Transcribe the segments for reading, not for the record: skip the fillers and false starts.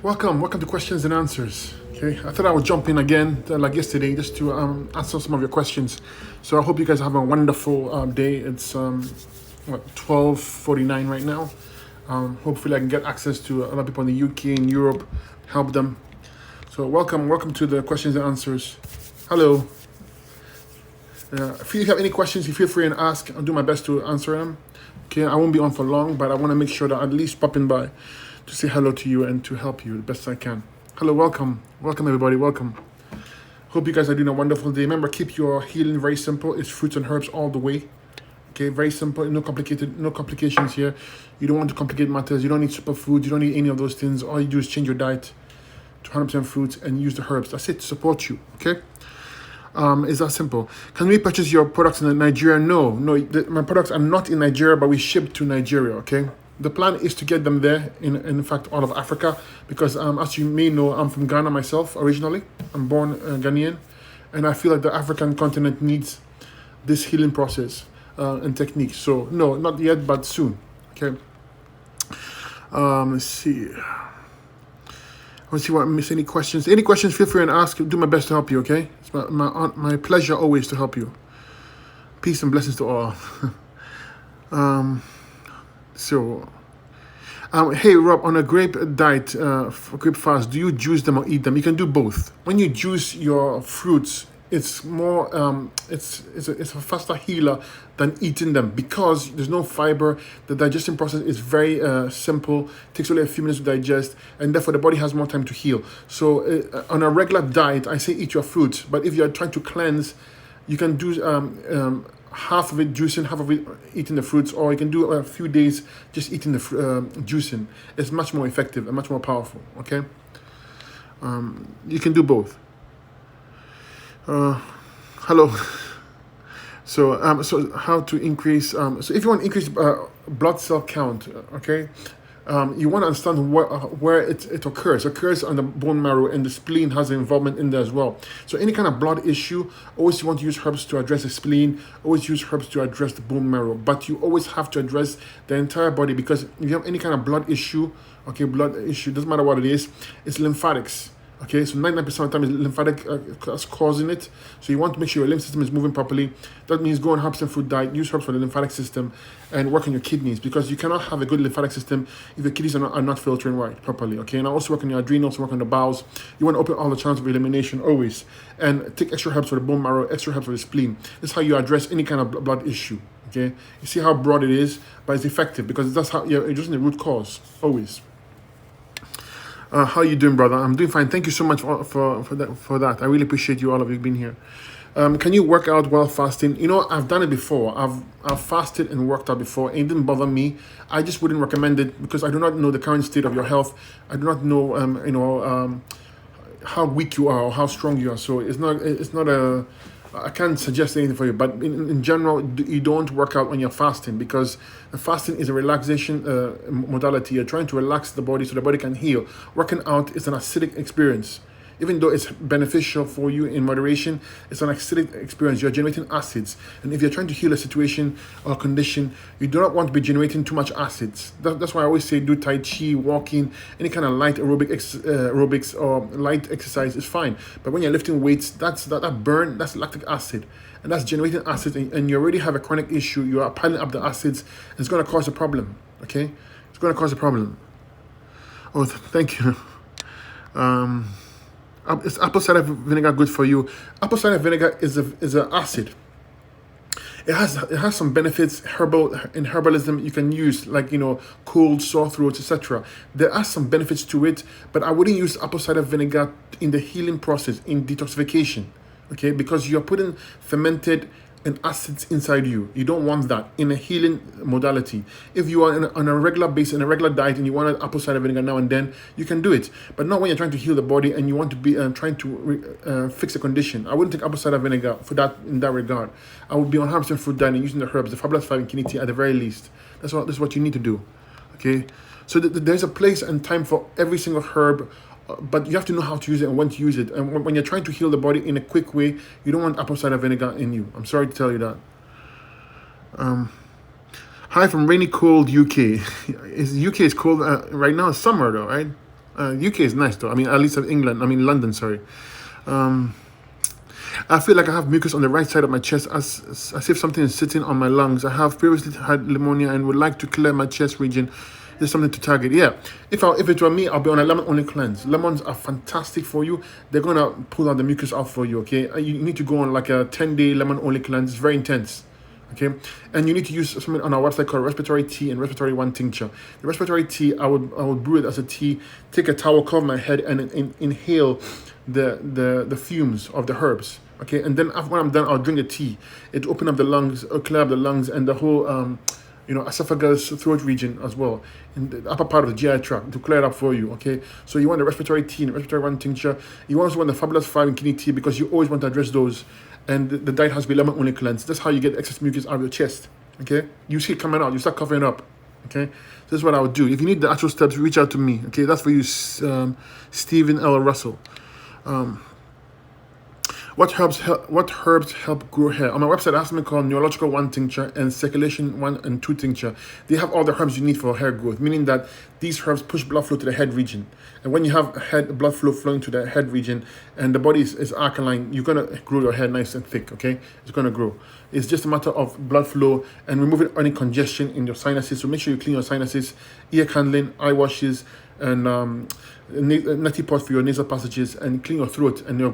Welcome to questions and answers. Okay, I thought I would jump in again, like yesterday, just to answer some of your questions. So I hope you guys have a wonderful day. It's 12:49 right now. Hopefully, I can get access to a lot of people in the UK and Europe, help them. So welcome to the questions and answers. Hello. If you have any questions, you feel free and ask. I'll do my best to answer them. Okay, I won't be on for long, but I want to make sure that I at least pop in by to say hello to you and to help you the best I can. Hello, welcome everybody, welcome. Hope you guys are doing a wonderful day. Remember, keep your healing very simple. It's fruits and herbs all the way. Okay, very simple, no complications here. You don't want to complicate matters. You don't need superfoods. You don't need any of those things. All you do is change your diet to 100% fruits and use the herbs. That's it, to support you. Okay. It's that simple. Can we purchase your products in Nigeria? No, my products are not in Nigeria, but we ship to Nigeria. Okay. The plan is to get them there, in fact, all of Africa, because as you may know, I'm from Ghana myself originally. I'm born Ghanaian, and I feel like the African continent needs this healing process and technique. So no, not yet, but soon. Okay. Let's see. Let's see what I miss. Any questions? Any questions? Feel free and ask. I'll do my best to help you. Okay. It's my pleasure always to help you. Peace and blessings to all. Hey Rob, on a grape diet, grape fast, do you juice them or eat them? You can do both. When you juice your fruits, it's more, it's a faster healer than eating them because there's no fiber. The digestion process is very simple. Takes only a few minutes to digest, and therefore the body has more time to heal. So on a regular diet, I say eat your fruits. But if you're trying to cleanse, you can do half of it juicing, half of it eating the fruits, or you can do a few days just eating the juicing. It's much more effective and much more powerful. Okay, you can do both. Hello. So how to increase? So if you want to increase blood cell count, okay, you want to understand where it occurs. It occurs on the bone marrow, and the spleen has an involvement in there as well. So any kind of blood issue, always you want to use herbs to address the spleen. Always use herbs to address the bone marrow. But you always have to address the entire body, because if you have any kind of blood issue, doesn't matter what it is, it's lymphatics. Okay, so 99% of the time is lymphatic that's causing it. So you want to make sure your lymph system is moving properly. That means go on herbs and food diet, use herbs for the lymphatic system, and work on your kidneys, because you cannot have a good lymphatic system if your kidneys are not filtering right properly. Okay, and also work on your adrenals, work on the bowels. You want to open all the channels of elimination always, and take extra herbs for the bone marrow, extra herbs for the spleen. This is how you address any kind of blood issue. Okay, you see how broad it is, but it's effective because that's how you're addressing the root cause always. How you doing, brother? I'm doing fine. Thank you so much for that. I really appreciate you, all of you, being here. Can you work out while fasting? You know, I've done it before. I've fasted and worked out before, and it didn't bother me. I just wouldn't recommend it because I do not know the current state of your health. I do not know, how weak you are or how strong you are. So it's not a. I can't suggest anything for you, but in general, you don't work out when you're fasting, because fasting is a relaxation modality. You're trying to relax the body so the body can heal. Working out is an acidic experience. Even though it's beneficial for you in moderation, it's an acidic experience. You're generating acids. And if you're trying to heal a situation or condition, you do not want to be generating too much acids. That's why I always say do Tai Chi, walking, any kind of light aerobics or light exercise is fine. But when you're lifting weights, that's lactic acid. And that's generating acids, and you already have a chronic issue. You are piling up the acids, and it's going to cause a problem. Okay? It's going to cause a problem. Oh, thank you. Is apple cider vinegar good for you? Apple cider vinegar is an acid. It has some benefits in herbalism you can use, like cold, sore throats, etc. There are some benefits to it, but I wouldn't use apple cider vinegar in the healing process, in detoxification, okay? Because you're putting fermented and acids inside you. You don't want that in a healing modality. If you are on a regular basis, in a regular diet, and you want apple cider vinegar now and then, you can do it. But not when you're trying to heal the body and you want to be trying to fix a condition. I wouldn't take apple cider vinegar for that in that regard. I would be on herbs and fruit diet and using the herbs, the Fabulous 5 and Kidney Tea at the very least. That's what you need to do. Okay? So there's a place and time for every single herb, but you have to know how to use it and when to use it. And when you're trying to heal the body in a quick way, you don't want apple cider vinegar in you. I'm sorry to tell you that. Hi from rainy, cold UK. UK is cold right now. It's summer though, right? UK is nice though. I mean, at least in England. I mean, London. Sorry. I feel like I have mucus on the right side of my chest, as if something is sitting on my lungs. I have previously had pneumonia and would like to clear my chest region. There's something to target. Yeah, if it were me, I'll be on a lemon only cleanse. Lemons are fantastic for you. They're gonna pull out the mucus out for you. Okay, you need to go on like a 10-day lemon only cleanse. It's very intense. Okay, and you need to use something on our website called respiratory tea and respiratory one tincture. The respiratory tea, I would brew it as a tea, take a towel, cover my head, and inhale the fumes of the herbs. Okay, and then after when I'm done, I'll drink the tea. It open up the lungs, clear up the lungs, and the whole esophagus, throat region as well, in the upper part of the GI tract to clear it up for you. Okay, so you want the respiratory tea and respiratory one tincture. You also want the Fabulous 5 and kidney tea because you always want to address those. And the diet has to be lemon only cleanse. That's how you get excess mucus out of your chest. Okay, you see it coming out, you start covering up. Okay, this is what I would do. If you need the actual steps, reach out to me. Okay, that's for you, Stephen L. Russell. What herbs help grow hair? On my website, I have something called Neurological 1 tincture and Circulation 1 and 2 tincture. They have all the herbs you need for hair growth, meaning that these herbs push blood flow to the head region. And when you have blood flow flowing to the head region and the body is alkaline, you're going to grow your hair nice and thick, okay? It's going to grow. It's just a matter of blood flow and removing any congestion in your sinuses. So make sure you clean your sinuses, ear candling, eye washes, and neti pot for your nasal passages, and clean your throat and your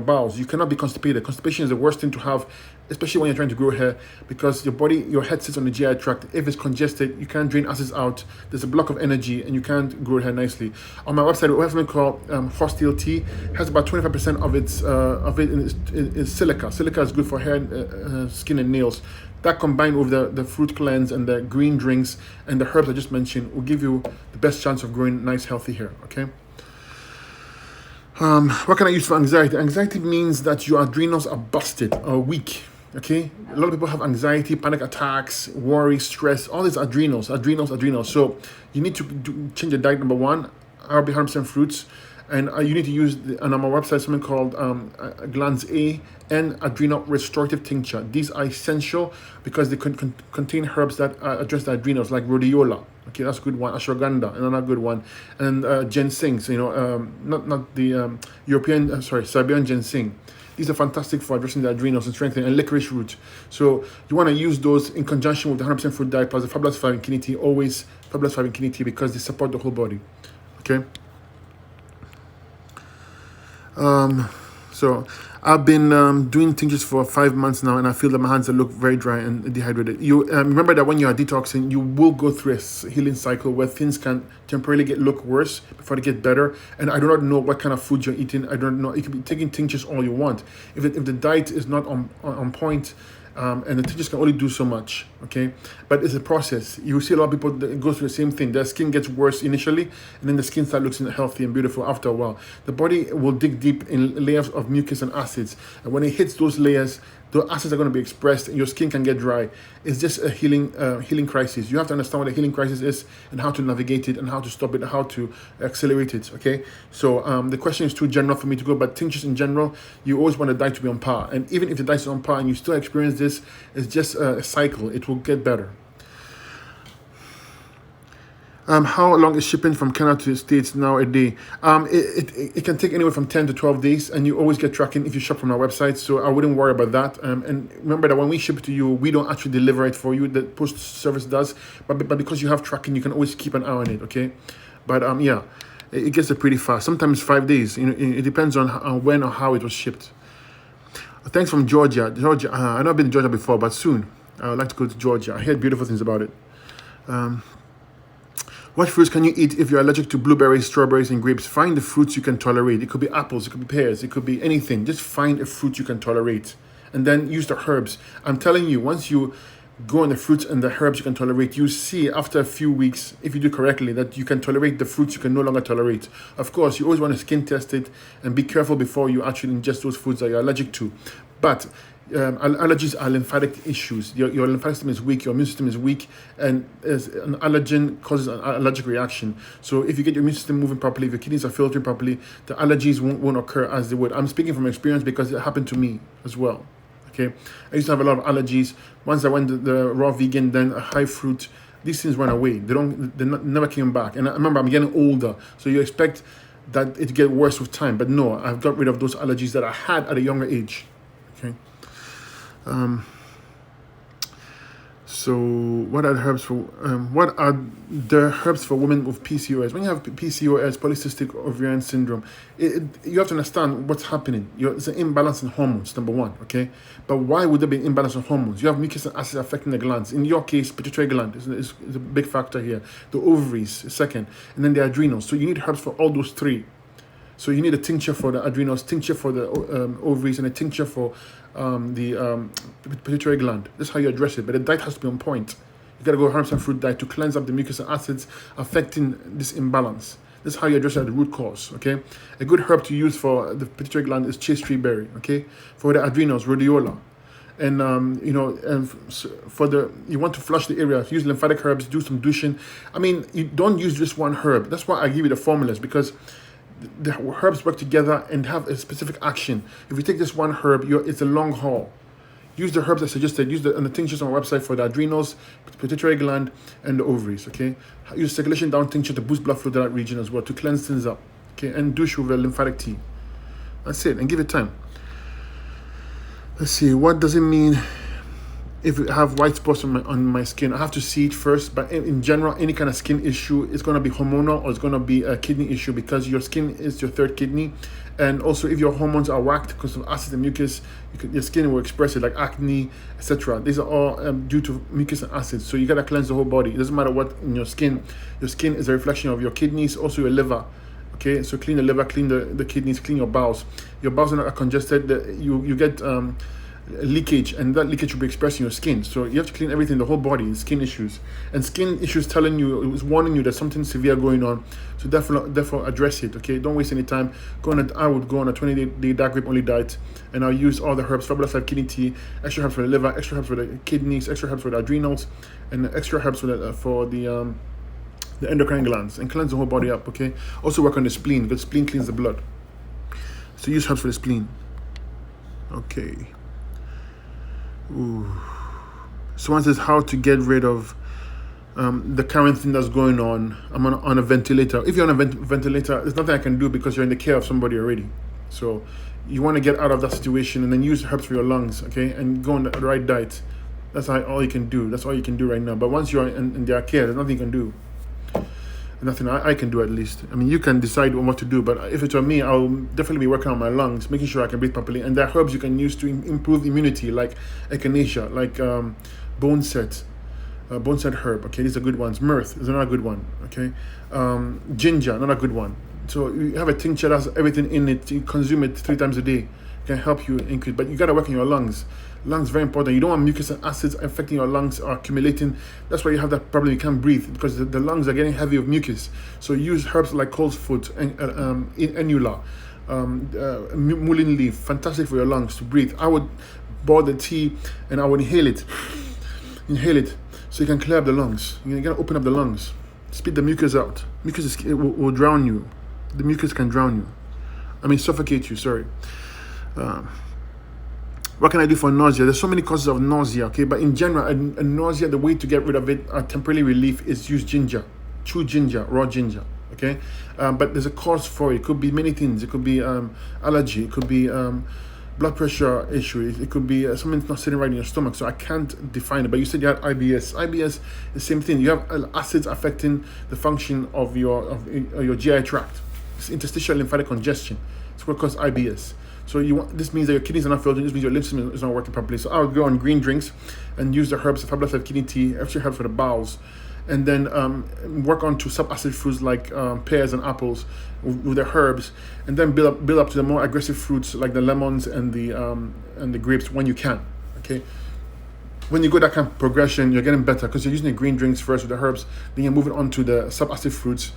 bowels. You cannot be constipated. Constipation is the worst thing to have, especially when you're trying to grow hair, because your head sits on the GI tract. If it's congested, you can't drain acids out. There's a block of energy and you can't grow hair nicely. On my website, we have something called Hostile Tea. It has about 25% of it in silica. Silica is good for hair, skin, and nails. That combined with the fruit cleanse and the green drinks and the herbs I just mentioned will give you the best chance of growing nice, healthy hair, okay? What can I use for anxiety? Anxiety means that your adrenals are busted or weak, okay? A lot of people have anxiety, panic attacks, worry, stress, all these adrenals. So you need to change your diet. Number one, RB 100% fruits. And you need to use, and on my website, something called Glands A and Adrenal Restorative Tincture. These are essential because they contain herbs that address the adrenals, like rhodiola. Okay, that's a good one. Ashwagandha, another good one. And ginseng, so, not the Siberian ginseng. These are fantastic for addressing the adrenals and strengthening, and licorice root. So you want to use those in conjunction with the 100% fruit diet plus the Fabulous 5 and kidney tea, always Fabulous 5 and kidney tea, because they support the whole body. Okay? So I've been doing tinctures for 5 months now, and I feel that my hands look very dry and dehydrated. You remember that when you are detoxing, you will go through a healing cycle where things can temporarily look worse before they get better. And I do not know what kind of food you're eating. I don't know. You can be taking tinctures all you want. If the diet is not on point, and the tinctures can only do so much, okay? But it's a process. You see a lot of people that go through the same thing. Their skin gets worse initially, and then the skin starts looking healthy and beautiful after a while. The body will dig deep in layers of mucus and acids, and when it hits those layers, the acids are going to be expressed, and your skin can get dry. It's just a healing crisis. You have to understand what a healing crisis is, and how to navigate it, and how to stop it, and how to accelerate it, okay? So the question is too general for me to go, but tinctures in general, you always want the diet to be on par. And even if the diet is on par and you still experience this, it's just a cycle. It will get better. How long is shipping from Canada to the States now a day? It can take anywhere from 10 to 12 days, and you always get tracking if you shop from our website, so I wouldn't worry about that. And remember that when we ship it to you, we don't actually deliver it for you. The post service does, but because you have tracking, you can always keep an eye on it, okay? But yeah, it gets pretty fast. Sometimes 5 days. It depends on when or how it was shipped. Thanks from Georgia. I've not been to Georgia before, but soon I would like to go to Georgia. I heard beautiful things about it. What fruits can you eat if you're allergic to blueberries, strawberries, and grapes? Find the fruits you can tolerate. It could be apples, it could be pears, it could be anything. Just find a fruit you can tolerate. And then use the herbs. I'm telling you, once you go on the fruits and the herbs you can tolerate, you see after a few weeks, if you do correctly, that you can tolerate the fruits you can no longer tolerate. Of course, you always want to skin test it and be careful before you actually ingest those foods that you're allergic to. But allergies are lymphatic issues. Your lymphatic system is weak, your immune system is weak, and as an allergen causes an allergic reaction. So if you get your immune system moving properly, if your kidneys are filtering properly, the allergies won't occur as they would. I'm speaking from experience because it happened to me as well. Okay, I used to have a lot of allergies. Once I went the raw vegan, then a high fruit these things run away. Never came back. And I remember, I'm getting older, so you expect that it to get worse with time. But no, I've got rid of those allergies that I had at a younger age. Okay. So what are the herbs for women with PCOS? When you have PCOS, polycystic ovarian syndrome, you have to understand what's happening. It's an imbalance in hormones, number one, okay? But why would there be an imbalance in hormones? You have mucus and acid affecting the glands. In your case, pituitary gland is a big factor here. The ovaries, second, and then the adrenals. So you need herbs for all those three. So you need a tincture for the adrenals, tincture for the ovaries, and a tincture for the pituitary gland. This is how you address it. But the diet has to be on point. You got to go herbs and fruit diet to cleanse up the mucus and acids affecting this imbalance. This is how you address it at the root cause. Okay, a good herb to use for the pituitary gland is chaste tree berry. Okay, for the adrenals, rhodiola. And you want to flush the area, use lymphatic herbs, do some douching. I mean, you don't use just one herb. That's why I give you the formulas, because the herbs work together and have a specific action. If you take this one herb, it's a long haul. Use the herbs I suggested. Use the tinctures on our website for the adrenals, pituitary gland, and the ovaries. Okay. Use circulation down tincture to boost blood flow to that region as well, to cleanse things up. Okay, and douche with a lymphatic tea. That's it, and give it time. Let's see. What does it mean if I have white spots on my skin? I have to see it first, but in general, any kind of skin issue is going to be hormonal, or it's going to be a kidney issue, because your skin is your third kidney. And also, if your hormones are whacked because of acid and mucus, your skin will express it, like acne, etc. These are all due to mucus and acids. So you got to cleanse the whole body. It doesn't matter what in your skin. Your skin is a reflection of your kidneys, also your liver. Okay, so clean the liver, clean the kidneys, clean your bowels. Your bowels are not congested. You get leakage, and that leakage will be expressed in your skin. So you have to clean everything, the whole body, skin issues. And skin issues telling you, it was warning you there's something severe going on. So therefore address it, okay? Don't waste any time. I would go on a 20-day dark grape only diet, and I'll use all the herbs, Fabulous Life Kidney Tea, extra herbs for the liver, extra herbs for the kidneys, extra herbs for the adrenals, and extra herbs for the endocrine glands, and cleanse the whole body up, okay? Also work on the spleen, because spleen cleans the blood. So use herbs for the spleen. Okay. Ooh. Someone says how to get rid of the current thing that's going on. I'm on a ventilator. If you're on a ventilator, there's nothing I can do because you're in the care of somebody already. So you want to get out of that situation, and then use herbs for your lungs, okay? And go on the right diet. That's all you can do. That's all you can do right now. But once you're in their care, there's nothing you can do. Nothing I can do, at least. I mean, you can decide on what to do, but if it's on me, I'll definitely be working on my lungs, making sure I can breathe properly. And there are herbs you can use to improve immunity, like echinacea, like boneset herb. Okay, these are good ones. Myrrh is another good one. Okay, ginger, another good one. So you have a tincture that's everything in it. You consume it 3 times a day. It can help you increase, but you gotta work on your lungs. Lungs very important. You don't want mucus and acids affecting your lungs or accumulating. That's why you have that problem. You can't breathe because the lungs are getting heavy with mucus. So use herbs like coltsfoot and inula, mullein leaf. Fantastic for your lungs to breathe. I would boil the tea and I would inhale it, so you can clear up the lungs. You're gonna open up the lungs, spit the mucus out. Mucus will drown you. The mucus can drown you. Suffocate you. Sorry. What can I do for nausea? There's so many causes of nausea, okay? But in general, a nausea, the way to get rid of it, temporary relief, is use ginger. Chew ginger, raw ginger, okay? But there's a cause for it. It could be many things. It could be allergy. It could be blood pressure issue. It could be something's not sitting right in your stomach. So I can't define it. But you said you had IBS. IBS is the same thing. You have acids affecting the function of your GI tract. It's interstitial lymphatic congestion. It's what causes IBS. So this means that your kidneys are not filtering. This means your lymph system is not working properly. So I would go on green drinks and use the herbs, the Fabulous Life Kidney Tea, extra herbs for the bowels, and then work on to subacid fruits like pears and apples with the herbs, and then build up to the more aggressive fruits like the lemons and the grapes when you can. Okay. When you go that kind of progression, you're getting better because you're using the green drinks first with the herbs, then you're moving on to the subacid fruits.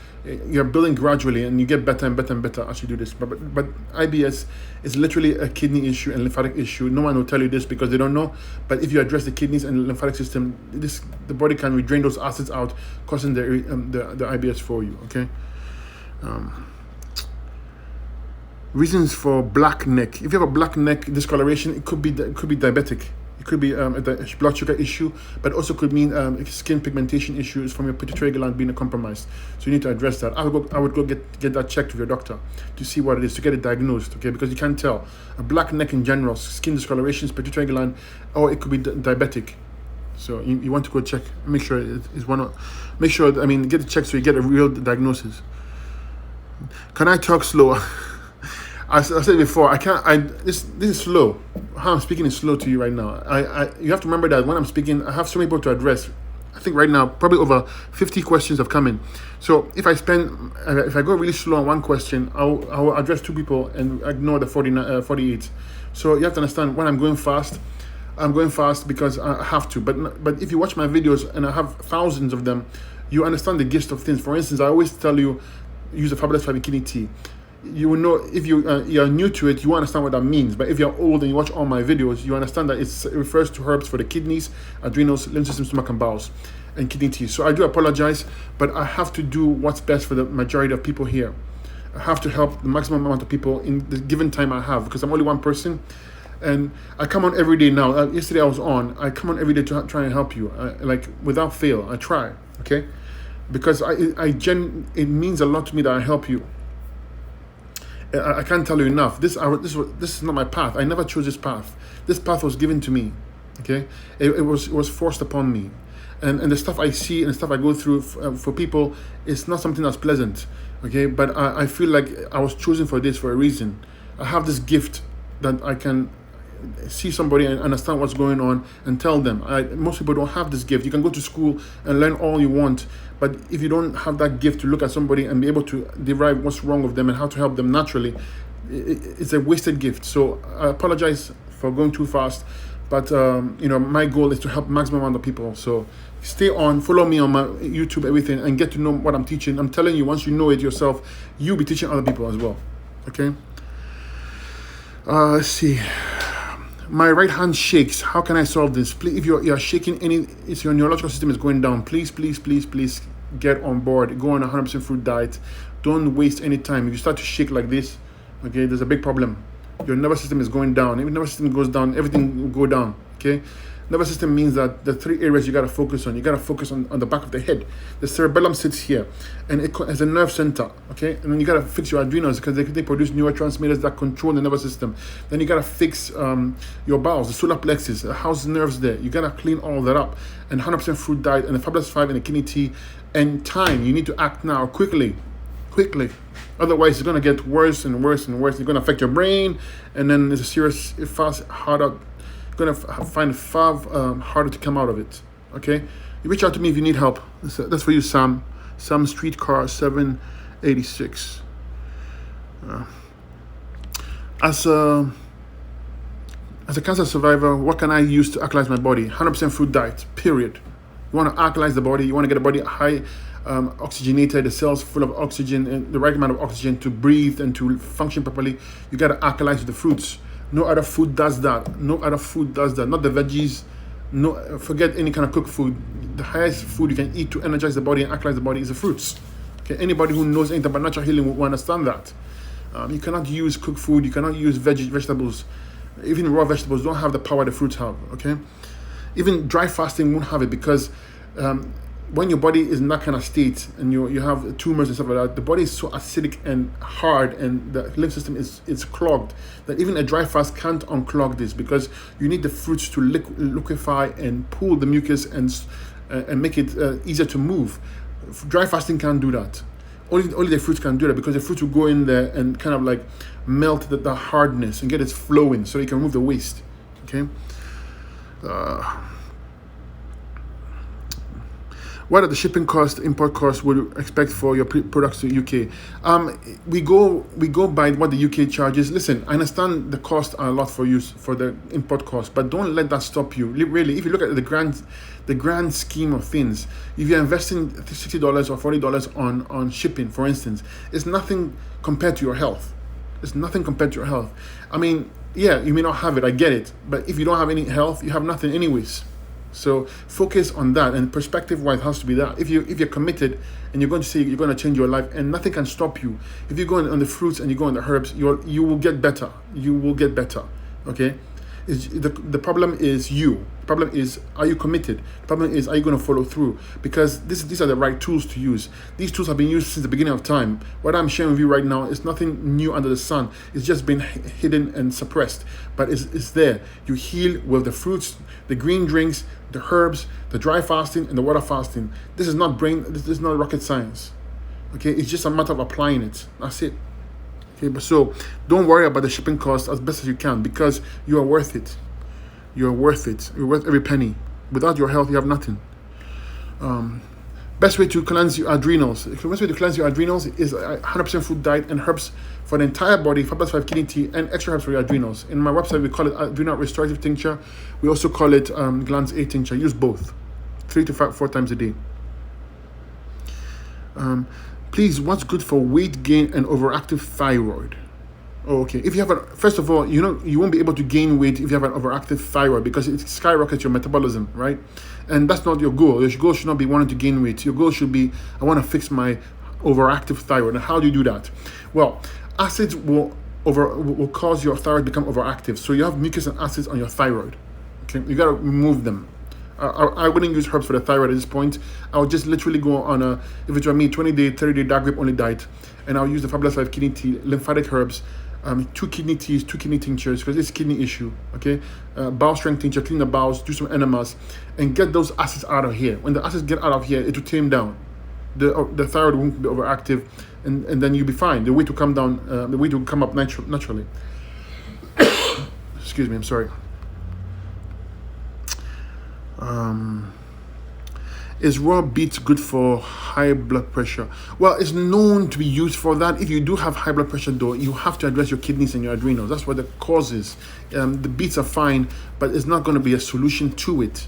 You're building gradually, and you get better and better and better as you do this. But IBS is literally a kidney issue and lymphatic issue. No one will tell you this because they don't know. But if you address the kidneys and the lymphatic system, the body can drain those acids out, causing the IBS for you. Okay. Reasons for black neck. If you have a black neck discoloration, it could be diabetic. It could be a blood sugar issue, but also could mean skin pigmentation issues from your pituitary gland being compromised. So you need to address that. I would go get that checked with your doctor to see what it is, to get it diagnosed, okay? Because you can't tell. A black neck in general, skin discolorations, pituitary gland, or it could be diabetic. So you want to go check, make sure it's get it checked so you get a real diagnosis. Can I talk slower? I said before, I can't. This is slow. How I'm speaking is slow to you right now. You have to remember that when I'm speaking, I have so many people to address. I think right now probably over 50 questions have come in. So if I go really slow on one question, I'll address 2 people and ignore the 48. So you have to understand, when I'm going fast because I have to. But if you watch my videos, and I have thousands of them, you understand the gist of things. For instance, I always tell you, use the Fabulous 5 Kidney Tea. You will know, if you're new to it, you understand what that means. But if you're old and you watch all my videos, you understand that it refers to herbs for the kidneys, adrenals, lymph system, stomach, and bowels, and kidney tea. So I do apologize, but I have to do what's best for the majority of people here. I have to help the maximum amount of people in the given time I have, because I'm only one person, and I come on every day now. Yesterday I was on. I come on every day to try and help you, like without fail. I try, okay, because it means a lot to me that I help you. I can't tell you enough. This is not my path. I never chose this path. This path was given to me. Okay, it was forced upon me, and the stuff I see and the stuff I go through for people, it's not something that's pleasant. Okay, but I feel like I was chosen for this for a reason. I have this gift that I can see somebody and understand what's going on and tell them. Most people don't have this gift. You can go to school and learn all you want, but if you don't have that gift to look at somebody and be able to derive what's wrong with them and how to help them naturally, it's a wasted gift. So I apologize for going too fast, but my goal is to help maximum amount of people. So stay on, follow me on my YouTube, everything, and get to know what I'm teaching. I'm telling you, once you know it yourself, you'll be teaching other people as well. Okay, let's see. My right hand shakes. How can I solve this? Please, if you're shaking if your neurological system is going down, please get on board. Go on a 100% fruit diet. Don't waste any time. If you start to shake like this, okay, there's a big problem. Your nervous system is going down. If your nervous system goes down, everything will go down. Okay, nervous system means that the 3 areas you got to focus on. You got to focus on the back of the head. The cerebellum sits here, and it has a nerve center. Okay, and then you got to fix your adrenals, because they produce neurotransmitters that control the nervous system. Then you got to fix your bowels, the solar plexus, the house nerves there. You got to clean all that up. And 100% fruit diet, and the Fabulous 5 and the kidney tea, and time. You need to act now, quickly. Otherwise, it's going to get worse and worse and worse. It's going to affect your brain, and then it's a serious, harder. Going to find it far harder to come out of it. Okay, you reach out to me if you need help. That's for you, Sam Streetcar 786. As a cancer survivor, what can I use to alkalize my body? 100% fruit diet, period. You want to alkalize the body. You want to get the body high oxygenated, the cells full of oxygen, and the right amount of oxygen to breathe and to function properly. You got to alkalize with the fruits. No other food does that. Not the veggies. No, forget any kind of cooked food. The highest food you can eat to energize the body and alkalize the body is the fruits. Okay, anybody who knows anything about natural healing will understand that. You cannot use cooked food. You cannot use vegetables. Even raw vegetables don't have the power the fruits have. Okay, even dry fasting won't have it, because when your body is in that kind of state and you have tumors and stuff like that, the body is so acidic and hard, and the lymph system is clogged, that even a dry fast can't unclog this, because you need the fruits to liquefy and pull the mucus and make it easier to move. Dry fasting can't do that. Only the fruits can do that, because the fruits will go in there and kind of like melt the hardness and get it flowing, so you can remove the waste. Okay. What are the shipping costs, import costs would you expect for your products to UK? We go by what the UK charges. Listen, I understand the costs are a lot for you for the import cost, but don't let that stop you. Really, if you look at the grand scheme of things, if you're investing $60 or $40 on shipping, for instance, it's nothing compared to your health. I mean, yeah, you may not have it, I get it, but if you don't have any health, you have nothing anyways. So focus on that, and perspective-wise has to be that. If you're committed and you're going to say you're going to change your life, and nothing can stop you. If you go on the fruits and you go on the herbs, you will get better. Okay. The problem is you. The problem is, are you committed? The problem is, are you going to follow through? Because these are the right tools to use. These tools have been used since the beginning of time. What I'm sharing with you right now is nothing new under the sun. It's just been hidden and suppressed, but it's there. You heal with the fruits, the green drinks, the herbs, the dry fasting, and the water fasting. This is not rocket science. Okay, it's just a matter of applying it. That's it. Okay, but so don't worry about the shipping cost as best as you can, because you are worth it. You are worth it. You're worth every penny. Without your health, you have nothing. Best way to cleanse your adrenals. The best way to cleanse your adrenals is a 100% food diet and herbs for the entire body, Fabulous 5 kidney tea, and extra herbs for your adrenals. In my website, we call it adrenal restorative tincture. We also call it glands A tincture. Use both 3 to 4 times a day. Please, what's good for weight gain and overactive thyroid? Oh, okay. If you have first of all, you won't be able to gain weight if you have an overactive thyroid, because it skyrockets your metabolism, right? And that's not your goal. Your goal should not be wanting to gain weight. Your goal should be, I want to fix my overactive thyroid. And how do you do that? Well, acids will cause your thyroid to become overactive. So you have mucus and acids on your thyroid. Okay, you got to remove them. I wouldn't use herbs for the thyroid at this point. I would just literally go on if it were me, 20-day, 30-day dark grape only diet, and I'll use the Fabulous 5 kidney tea, lymphatic herbs, 2 kidney teas, 2 kidney tinctures, because it's a kidney issue. Okay, bowel strength tincture, clean the bowels, do some enemas, and get those acids out of here. When the acids get out of here, it will tame down. The thyroid won't be overactive, and then you'll be fine. The weight will come down. The weight will come up naturally. Excuse me. I'm sorry. Is raw beets good for high blood pressure? Well, it's known to be used for that. If you do have high blood pressure, though, you have to address your kidneys and your adrenals. That's what the cause is. The beets are fine, but it's not going to be a solution to it.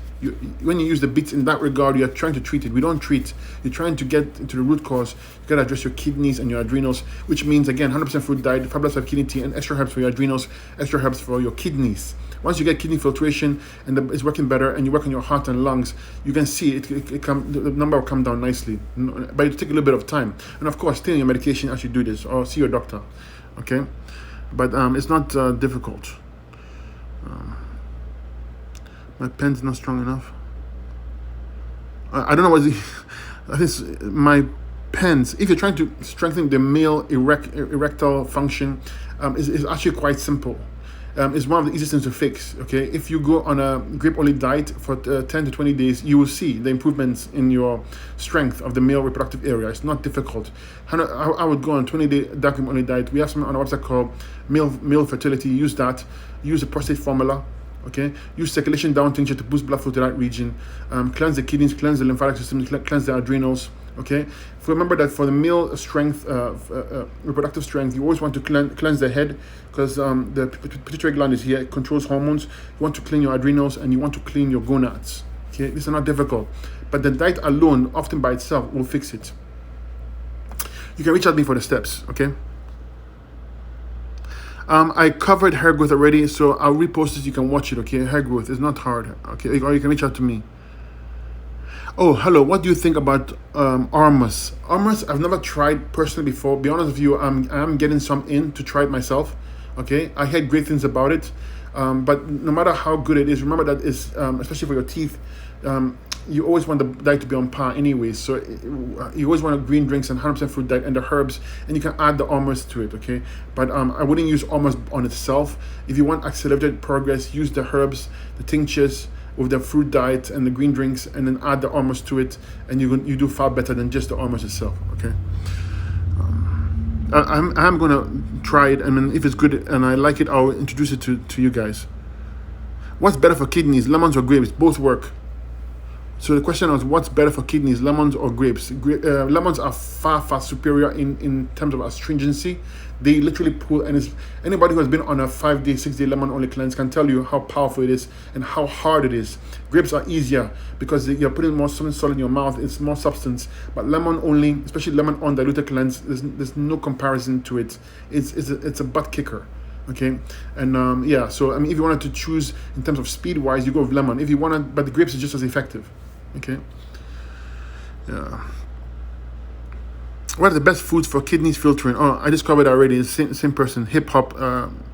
When you use the beets in that regard, you're trying to treat it. We don't treat. You're trying to get into the root cause. You got to address your kidneys and your adrenals, which means, again, 100% fruit diet, Fabulous 5 kidney tea, and extra herbs for your adrenals, extra herbs for your kidneys. Once you get kidney filtration and it's working better, and you work on your heart and lungs, you can see the number will come down nicely. But it take a little bit of time. And of course, stay on your medication as you do this, or see your doctor. Okay? But it's not difficult. My pen's not strong enough. I don't know what I think my pens. If you're trying to strengthen the male erectile function, is actually quite simple. It's one of the easiest things to fix. Okay, if you go on a grape only diet for 10 to 20 days, you will see the improvements in your strength of the male reproductive area. It's not difficult. I would go on a 20-day dark grape only diet. We have something on our website called male fertility. Use that. Use the prostate formula. Okay, use circulation down tincture to boost blood flow to that region. Cleanse the kidneys, cleanse the lymphatic system, cleanse the adrenals. Okay, remember that for the male strength, reproductive strength, you always want to cleanse the head, because the pituitary gland is here, it controls hormones. You want to clean your adrenals, and you want to clean your gonads. Okay, these are not difficult, but the diet alone, often by itself, will fix it. You can reach out to me for the steps. Okay. I covered hair growth already, so I'll repost it. You can watch it. Okay, hair growth is not hard. Okay, or you can reach out to me. Oh, hello. What do you think about Ormus? Ormus, I've never tried personally before. Be honest with you, I'm getting some in to try it myself. Okay, I heard great things about it, but no matter how good it is, remember that it's especially for your teeth. You always want the diet to be on par anyway, so you always want green drinks and 100% fruit diet and the herbs, and you can add the Ormus to it, okay? But I wouldn't use Ormus on itself. If you want accelerated progress, use the herbs, the tinctures with the fruit diet and the green drinks, and then add the Ormus to it, and you do far better than just the Ormus itself, okay? I'm gonna try it, and then if it's good and I like it, I'll introduce it to you guys. What's better for kidneys, lemons or grapes? Both work. So the question was, what's better for kidneys, lemons or grapes? Lemons are far superior in terms of astringency. They literally pull, and anybody who has been on a 5-day, 6-day lemon only cleanse can tell you how powerful it is and how hard it is. Grapes are easier because you're putting more something solid in your mouth. It's more substance. But lemon only, especially lemon undiluted cleanse, there's no comparison to it. It's a butt kicker. Okay, and yeah, so I mean, if you wanted to choose in terms of speed wise, you go with lemon. If you wanted, but the grapes is just as effective. Okay, yeah. What are the best foods for kidneys filtering? Oh, I just covered already. It's same person. Hip hop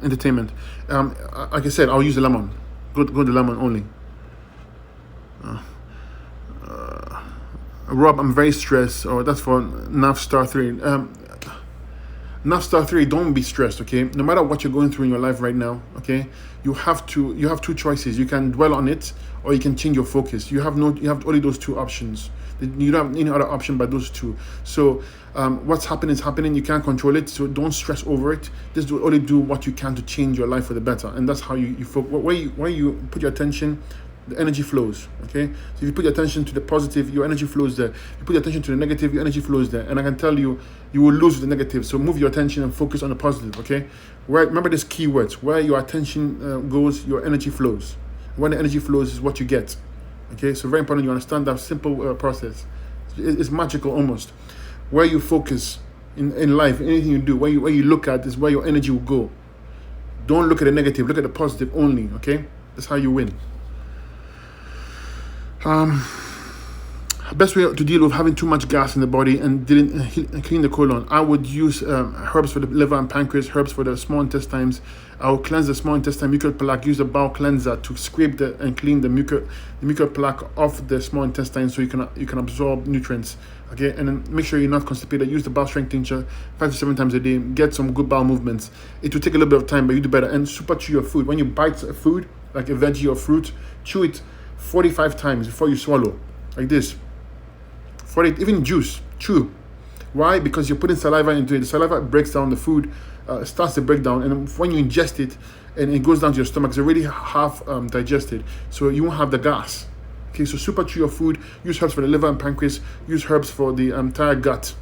entertainment. Like I said, I'll use the lemon. Go the lemon only. Rob, I'm very stressed. Oh, that's for NAV Star 3. NAV Star 3, don't be stressed, okay? No matter what you're going through in your life right now, okay? You have two choices. You can dwell on it or you can change your focus. You have only those two options. You don't have any other option but those two. So what's happening is happening. You can't control it, so don't stress over it. Just only do what you can to change your life for the better. And that's how you focus. Where you put your attention, the energy flows, okay? So if you put your attention to the positive, your energy flows there. If you put your attention to the negative, your energy flows there. And I can tell you, you will lose the negative. So move your attention and focus on the positive, okay? Remember these keywords. Where your attention goes, your energy flows. When the energy flows is what you get, okay? So very important you understand that simple process. It's magical almost. Where you focus in life, anything you do, where you look at is where your energy will go. Don't look at the negative, look at the positive only, okay? That's how you win. Best way to deal with having too much gas in the body and clean the colon. I would use herbs for the liver and pancreas, herbs for the small intestines. I will cleanse the small intestine mucus plaque. Use a bowel cleanser to scrape and clean the mucus plaque off the small intestine so you can absorb nutrients. Okay, and then make sure you're not constipated. Use the bowel strength tincture 5 to 7 times a day. Get some good bowel movements. It will take a little bit of time, but you do better. And super chew your food. When you bite a food like a veggie or fruit, chew it 45 times before you swallow, like this. For it, even juice, chew. Why? Because you're putting saliva into it. The saliva breaks down the food, starts to break down, and when you ingest it and it goes down to your stomach, it's already half digested, so you won't have the gas. Okay, so super chew your food. Use herbs for the liver and pancreas. Use herbs for the entire gut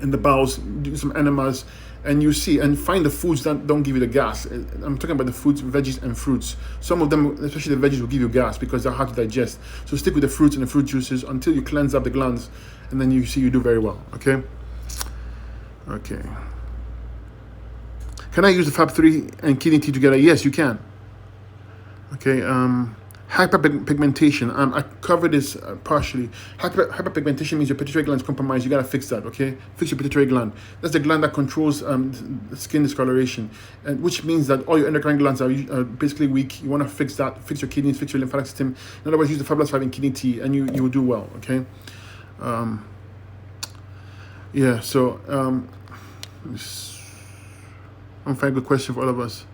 and the bowels. Do some enemas. And you see, and find the foods that don't give you the gas. I'm talking about the foods, veggies and fruits. Some of them, especially the veggies, will give you gas because they're hard to digest. So stick with the fruits and the fruit juices until you cleanse up the glands, and then you see you do very well, okay? Okay. Can I use the Fab3 and kidney tea together? Yes, you can. Okay, hyperpigmentation. I covered this partially. Hyperpigmentation means your pituitary gland is compromised. You gotta fix that, okay? Fix your pituitary gland. That's the gland that controls skin discoloration, and which means that all your endocrine glands are basically weak. You want to fix that. Fix your kidneys. Fix your lymphatic system. In other words, use the Fabulous 5 in kidney tea, and you will do well, okay? Yeah. So I'm finding a good question for all of us.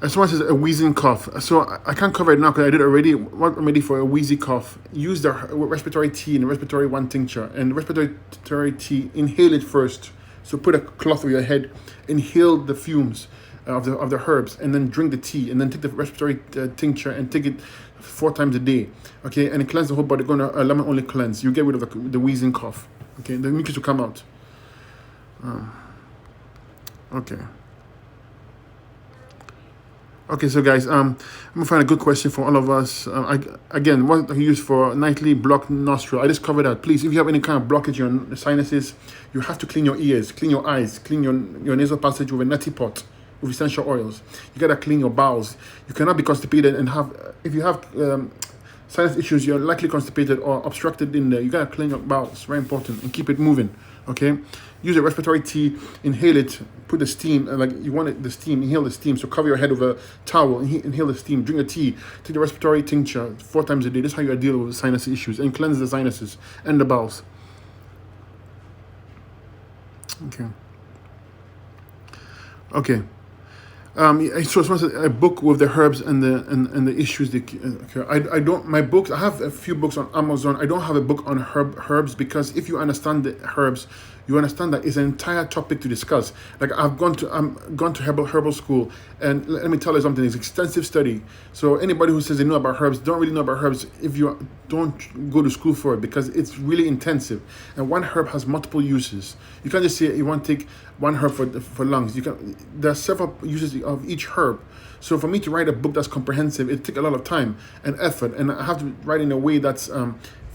Someone says a wheezing cough. So I can't cover it now because I did already. What remedy for a wheezy cough? Use the respiratory tea and the respiratory 1 tincture. And the respiratory tea, inhale it first. So put a cloth over your head, inhale the fumes of the herbs, and then drink the tea, and then take the respiratory tincture and take it 4 times a day. Okay, and it cleanses the whole body. Going to lemon only cleanse. You get rid of the wheezing cough. Okay, the mucus will come out. Okay. Okay, so guys, I'm gonna find a good question for all of us. Again, what I use for nightly blocked nostril. I just covered that. Please, if you have any kind of blockage in your sinuses, you have to clean your ears, clean your eyes, clean your nasal passage with a neti pot with essential oils. You gotta clean your bowels. You cannot be constipated and if you have sinus issues, you're likely constipated or obstructed in there. You gotta clean your bowels, very important, and keep it moving. Okay, use a respiratory tea, inhale it, put the steam, like you want it, the steam, inhale the steam. So cover your head with a towel, inhale the steam, drink the tea, take the respiratory tincture 4 times a day. This is how you deal with sinus issues and cleanse the sinuses and the bowels. Okay. So it's a book with the herbs and the issues. I don't. My books. I have a few books on Amazon. I don't have a book on herbs because if you understand the herbs, you understand that it's an entire topic to discuss. Like I'm gone to herbal school, and let me tell you something. It's extensive study. So anybody who says they know about herbs don't really know about herbs if you don't go to school for it, because it's really intensive. And one herb has multiple uses. You can't just say you want to take one herb for lungs. There are several uses of each herb. So for me to write a book that's comprehensive, it takes a lot of time and effort, and I have to write in a way that's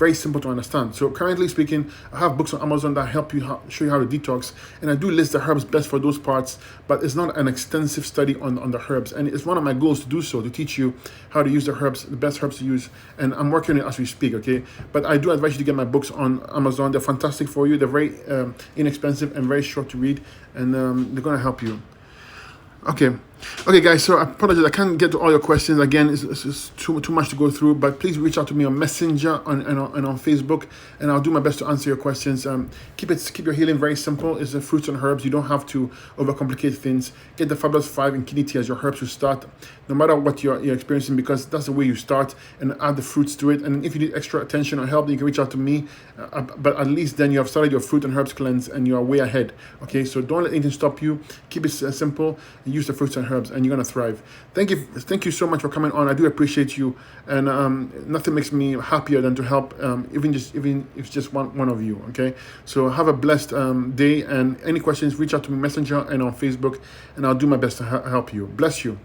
very simple to understand. So currently speaking, I have books on Amazon that help you show you how to detox, and I do list the herbs best for those parts, but it's not an extensive study on the herbs, and it's one of my goals to do so, to teach you how to use the herbs, the best herbs to use, and I'm working on it as we speak, okay? But I do advise you to get my books on Amazon. They're fantastic for you. They're very inexpensive and very short to read, and they're going to help you. Okay, guys. So I apologize. I can't get to all your questions. Again, it's too much to go through. But please reach out to me on Messenger and on Facebook, and I'll do my best to answer your questions. Keep your healing very simple. It's the fruits and herbs. You don't have to overcomplicate things. Get the Fabulous 5 in kidney tea as your herbs to start, no matter what you're experiencing, because that's the way you start. And add the fruits to it. And if you need extra attention or help, then you can reach out to me. But at least then you have started your fruit and herbs cleanse, and you are way ahead. Okay, so don't let anything stop you. Keep it simple. Use the fruits and herbs, and you're gonna thrive. Thank you so much for coming on. I do appreciate you, and nothing makes me happier than to help, even if it's just one of you. Okay, so have a blessed day, and any questions, reach out to me Messenger and on Facebook, and I'll do my best to help you. Bless you.